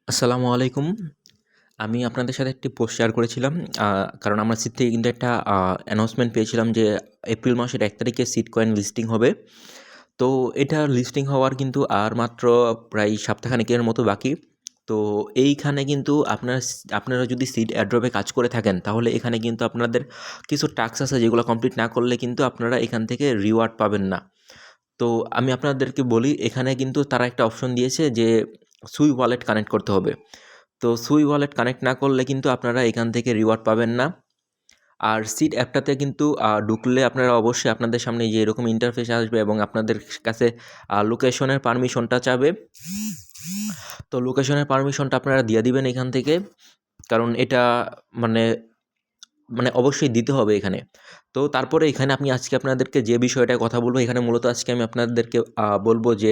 আসসালামু আলাইকুম। আমি আপনাদের সাথে একটি পোস্ট শেয়ার করেছিলাম। আ কারণ আমরা সিট থেকে কিন্তু একটা অ্যানাউন্সমেন্ট পেয়েছিলাম যে এপ্রিল মাসের ১ তারিখে সিট কয়েন লিস্টিং হবে। তো এটা লিস্টিং হওয়ার কিন্তু আর মাত্র প্রায় সপ্তাহখানেকের মতো বাকি। তো এইখানে কিন্তু আপনারা যদি সিড এয়ারড্রপে কাজ করে থাকেন, তাহলে এখানে কিন্তু আপনাদের কিছু টাস্ক আছে যেগুলো কমপ্লিট না করলে কিন্তু আপনারা এখান থেকে রিওয়ার্ড পাবেন না। তো আমি আপনাদেরকে বলি, এখানে কিন্তু তারা একটা অপশন দিয়েছে যে সুই ওয়ালেট কানেক্ট করতে হবে। তো সুই ওয়ালেট কানেক্ট না করলে কিন্তু আপনারা এখান থেকে রিওয়ার্ড পাবেন না। আর সিট অ্যাপটাতে কিন্তু ঢুকলে আপনারা অবশ্যই আপনাদের সামনে যে এরকম ইন্টারফেস আসবে এবং আপনাদের কাছে লোকেশনের পারমিশনটা চাবে। তো লোকেশনের পারমিশনটা আপনারা দিয়ে দিবেন এখান থেকে। কারণ এটা মানে অবশ্যই দিতে হবে এখানে। তো তারপরে এখানে আমি আজকে আপনাদেরকে যে বিষয়টায় কথা বলবো, এখানে মূলত আজকে আমি আপনাদেরকে বলবো যে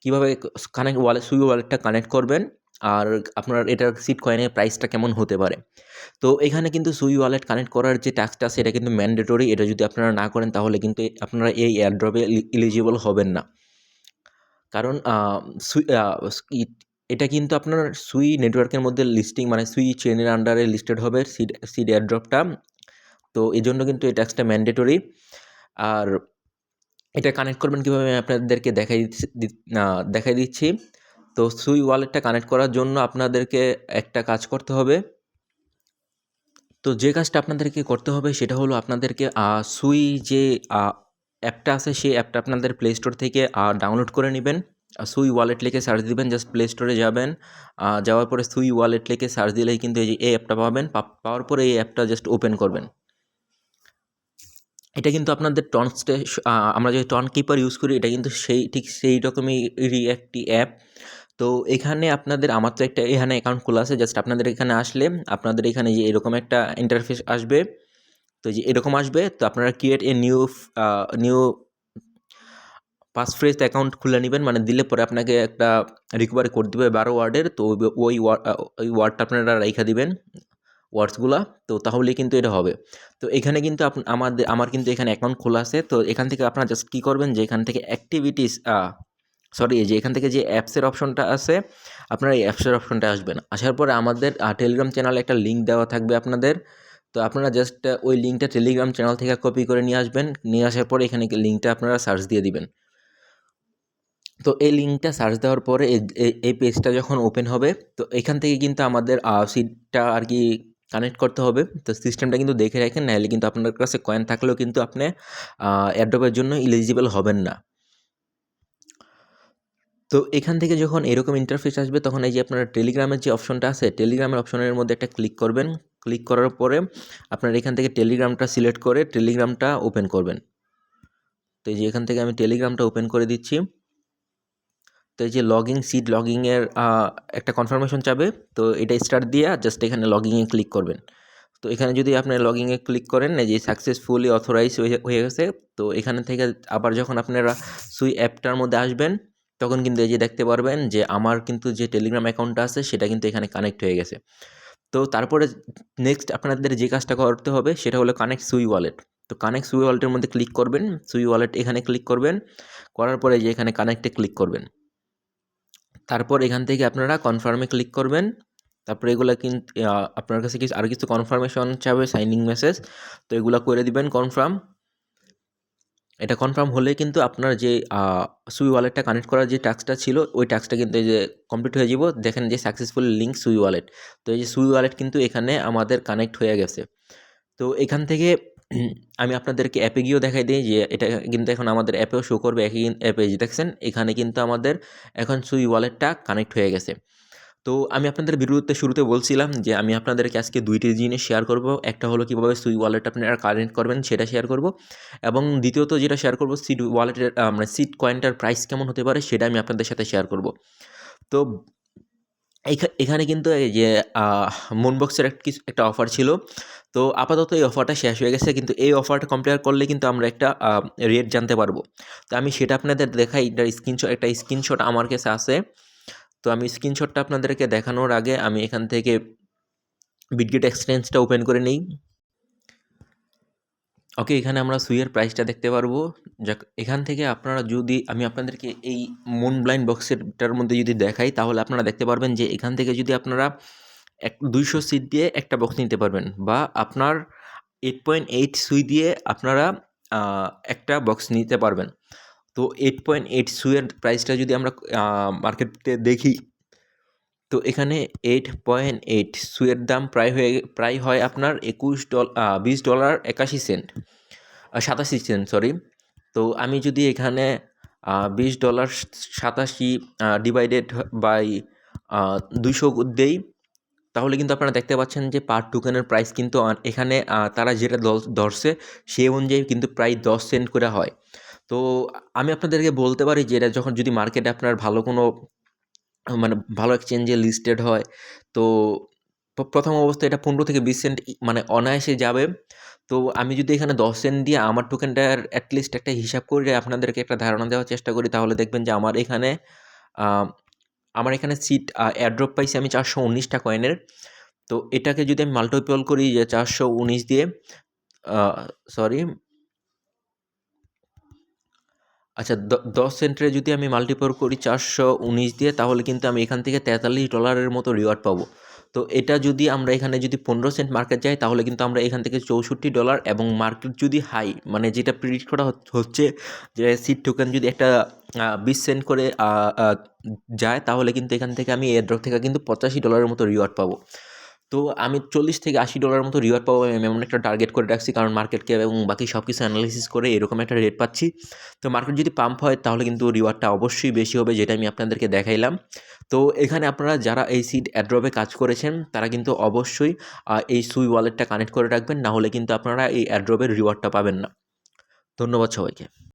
কীভাবে সুই ওয়ালেটটা কানেক্ট করবেন, আর আপনার এটার সিট কয়েনের প্রাইসটা কেমন হতে পারে। তো এখানে কিন্তু সুই ওয়ালেট কানেক্ট করার যে টাস্কটা আছে এটা কিন্তু ম্যান্ডেটরি। এটা যদি আপনারা না করেন তাহলে কিন্তু আপনারা এই এয়ারড্রপে এলিজিবল হবেন না। কারণ সুই আ ইট এটা কিন্তু আপনার সুই নেটওয়ার্কের মধ্যে লিস্টিং সুই চেইনের আন্ডারে লিস্টেড হবে সিড এয়ারড্রপটা। তো এজন্য কিন্তু এই ট্যাক্সটা ম্যান্ডেটরি। আর এটা কানেক্ট করবেন কীভাবে আমি আপনাদেরকে দেখাই দিচ্ছি। তো সুই ওয়ালেটটা কানেক্ট করার জন্য আপনাদেরকে একটা কাজ করতে হবে। তো যে কাজটা আপনাদেরকে করতে হবে সেটা হলো আপনাদেরকে সুই যে আ অ্যাপটা আছে সেই অ্যাপটা আপনাদের প্লে স্টোর থেকে ডাউনলোড করে নিবেন। সুই ওয়ালেট লিখে সার্চ দিবেন, জাস্ট প্লে স্টোরে যাবেন। যাওয়ার পরে সুই ওয়ালেট লিখে সার্চ দিলেই কিন্তু এই অ্যাপটা পাবেন। পাওয়ার পরে এই অ্যাপটা জাস্ট ওপেন করবেন। এটা কিন্তু আপনাদের আমরা যে টর্ন কিপার ইউজ করি, এটা কিন্তু ঠিক সেই রকমেরই একটি অ্যাপ। তো এখানে আমার তো একটা এখানে অ্যাকাউন্ট খোলা আছে। জাস্ট আপনাদের এখানে আসলে আপনাদের এখানে যে এরকম একটা ইন্টারফেস আসবে। তো যে এরকম আসবে, তো আপনারা create a new passphrase account খুলে নিবেন। দিলে পরে আপনাকে একটা রিকভারি কোড দিবে ১২ ওয়ার্ডের। তো ওই ওয়ার্ডটা আপনারা রাইখা দিবেন, ওয়ার্ডসগুলা। তো তাহলেই কিন্তু এটা হবে। তো এখানে কিন্তু আমার কিন্তু এখানে অ্যাকাউন্ট খোলা আছে। তো এখান থেকে আপনারা জাস্ট কী করবেন, যে এখান থেকে এই যে এখান থেকে যে অ্যাপসের অপশনটা আছে, আপনারা এই অ্যাপসের অপশনটা আসবেন। আসার পরে আমাদের টেলিগ্রাম চ্যানেলে একটা লিঙ্ক দেওয়া থাকবে আপনাদের। তো আপনারা জাস্ট ওই লিঙ্কটা টেলিগ্রাম চ্যানেল থেকে কপি করে নিয়ে আসবেন। নিয়ে আসার পরে এখানে লিঙ্কটা আপনারা সার্চ দিয়ে দিবেন। তো এই লিঙ্কটা সার্চ দেওয়ার পরে এই পেজটা যখন ওপেন হবে, তো এখান থেকে কিন্তু আমাদের সিটটা আর কি কানেক্ট করতে হবে। তো সিস্টেমটা কিন্তু দেখে রাখেন, নাহলে কিন্তু আপনার কাছে কয়েন থাকলেও কিন্তু আপনি এয়ারড্রপের জন্য এলিজিবল হবেন না। তো এখান থেকে যখন এরকম ইন্টারফেস আসবে, তখন এই যে আপনারা টেলিগ্রামের যে অপশনটা আছে, টেলিগ্রামের অপশনের মধ্যে একটা ক্লিক করবেন। ক্লিক করার পরে আপনারা এখান থেকে টেলিগ্রামটা সিলেক্ট করে টেলিগ্রামটা ওপেন করবেন। তো এই যে এখান থেকে আমি টেলিগ্রামটা ওপেন করে দিচ্ছি। তো এই যে সিট লগিংয়ের একটা কনফার্মেশন চাবে। তো এটা স্টার্ট দিয়ে জাস্ট এখানে লগিংয়ে ক্লিক করবেন। তো এখানে যদি আপনি লগিংয়ে ক্লিক করেন, এই যে সাকসেসফুলি অথরাইজ হয়ে গেছে। তো এখানে থেকে আবার যখন আপনারা সুই অ্যাপটার মধ্যে আসবেন, তখন কিন্তু এই যে দেখতে পারবেন যে আমার কিন্তু যে টেলিগ্রাম অ্যাকাউন্টটা আছে সেটা কিন্তু এখানে কানেক্ট হয়ে গেছে। তো তারপরে নেক্সট আপনাদের যে কাজটা করতে হবে সেটা হলো কানেক্ট সুই ওয়ালেট। তো কানেক্ট সুই ওয়ালেটের মধ্যে ক্লিক করবেন। সুই ওয়ালেট এখানে ক্লিক করবেন। করার পরে যে এখানে কানেক্টে ক্লিক করবেন। তারপর এখান থেকে আপনারা কনফার্মে ক্লিক করবেন। তারপরে এগুলা আপনার কাছে আরও কিছু কনফার্মেশন চাবে, সাইনিং মেসেজ। তো এগুলা করে দিবেন কনফার্ম। এটা কনফার্ম হলেই কিন্তু আপনার যে সুই ওয়ালেটটা কানেক্ট করার যে টাস্কটা ছিল, ওই টাস্কটা কিন্তু এই যে কমপ্লিট হয়ে যাব। দেখেন যে সাকসেসফুল লিঙ্ক সুই ওয়ালেট। তো এই যে সুই ওয়ালেট কিন্তু এখানে আমাদের কানেক্ট হয়ে গেছে। তো এখান থেকে আমি আপনাদেরকে অ্যাপে গিয়েও দেখাই দিই যে এটা কিন্তু এখন আমাদের অ্যাপেও শো করবে। একই অ্যাপে যে দেখছেন, এখানে কিন্তু আমাদের এখন সুই ওয়ালেটটা কানেক্ট হয়ে গেছে। তো আমি আপনাদের ভিডিওতে শুরুতে বলছিলাম যে আমি আপনাদেরকে আজকে ২টি জিনিস শেয়ার করব। একটা হলো কীভাবে সুই ওয়ালেট আপনারা কানেক্ট করবেন সেটা শেয়ার করব, এবং দ্বিতীয়ত যেটা শেয়ার করব, সিড ওয়ালেটের সিড কয়েনটার প্রাইস কেমন হতে পারে সেটা আমি আপনাদের সাথে শেয়ার করব। তো এখানে কিন্তু এই যে মুনবক্সের একটা অফার ছিল। তো আপাতত এই অফারটা শেষ হয়ে গেছে, কিন্তু এই অফারটা কম্পেয়ার করলে কিন্তু আমরা একটা রেট জানতে পারবো। তো আমি সেটা আপনাদের দেখাই। এটার একটা স্ক্রিনশট আমার কাছে আছে। তো আমি স্ক্রিনশটটা আপনাদেরকে দেখানোর আগে আমি এখান থেকে বিটগেট এক্সচেঞ্জটা ওপেন করে নিই। ওকে, এখানে আমরা সুইয়ের প্রাইসটা দেখতে পারবো। যাক, এখান থেকে আপনারা যদি আমি আপনাদেরকে এই মুন ব্লাইন্ড বক্সেরটার মধ্যে যদি দেখাই, তাহলে আপনারা দেখতে পারবেন যে এখান থেকে যদি আপনারা 200 সিট দিয়ে একটা বক্স নিতে পারবেন, বা আপনার 8.8 সুই দিয়ে আপনারা একটা বক্স নিতে পারবেন। তো 8.8 সুইয়ের প্রাইসটা যদি আমরা মার্কেটে দেখি, তো এখানে 8.8 সুয়ের দাম প্রায় হয় আপনার $20.81, 87 সেন্ট, সরি। তো আমি যদি এখানে $20.87 ডিভাইডেড বাই 200 দেই, তাহলে কিন্তু আপনারা দেখতে পাচ্ছেন যে পার টোকেনের প্রাইস কিন্তু এখানে তারা যেটা ধরছে সেই অনুযায়ী কিন্তু প্রায় 10 সেন্ট করে হয়। তো আমি আপনাদেরকে বলতে পারি যে এটা যখন যদি মার্কেটে আপনার ভালো কোনো মানে ভালো এক্সচেঞ্জে লিস্টেড হয়, তো প্রথম অবস্থায় এটা 15 থেকে 20 সেন্ট মানে অনায়াসে যাবে। তো আমি যদি এখানে 10 সেন্ট দিয়ে আমার টোকেনটার অ্যাটলিস্ট একটা হিসাব করে আপনাদেরকে একটা ধারণা দেওয়ার চেষ্টা করি, তাহলে দেখবেন যে আমার এখানে সিট এয়ারড্রপ পাইছি আমি 419টা কয়েনের। তো এটাকে যদি আমি মাল্টিপল করি যে 419 দিয়ে, সরি, আচ্ছা, 10 সেন্টের যদি আমি মাল্টিপল করি 419 দিয়ে, তাহলে কিন্তু আমি এখান থেকে $43 মতো রিওয়ার্ড পাবো। তো এটা যদি আমরা এখানে যদি 15 সেন্ট মার্কেট যাই, তাহলে কিন্তু আমরা এখান থেকে $64, এবং মার্কেট যদি হাই মানে যেটা প্রিডিক্ট করা হচ্ছে যে সিট টোকেন যদি একটা 20 সেন্ট করে যায়, তাহলে কিন্তু এখান থেকে আমি এয়ারড্রপ থেকে কিন্তু $85 মতো রিওয়ার্ড পাবো। তো আমি $40 থেকে $80 মতো রিওয়ার্ড পাবো, আমি এমন একটা টার্গেট করে রাখছি, কারণ মার্কেট ক্যাপ এবং বাকি সব কিছু অ্যানালাইসিস করে এরকম একটা রেট পাচ্ছি। তো মার্কেট যদি পাম্প হয়, তাহলে কিন্তু রিওয়ার্ডটা অবশ্যই বেশি হবে, যেটা আমি আপনাদেরকে দেখাইলাম। তো এখানে আপনারা যারা এই সিড অ্যাড্রপে কাজ করেছেন, তারা কিন্তু অবশ্যই এই সুই ওয়ালেটটা কানেক্ট করে রাখবেন, না হলে কিন্তু আপনারা এই অ্যাড্রপের রিওয়ার্ডটা পাবেন না। ধন্যবাদ সবাইকে।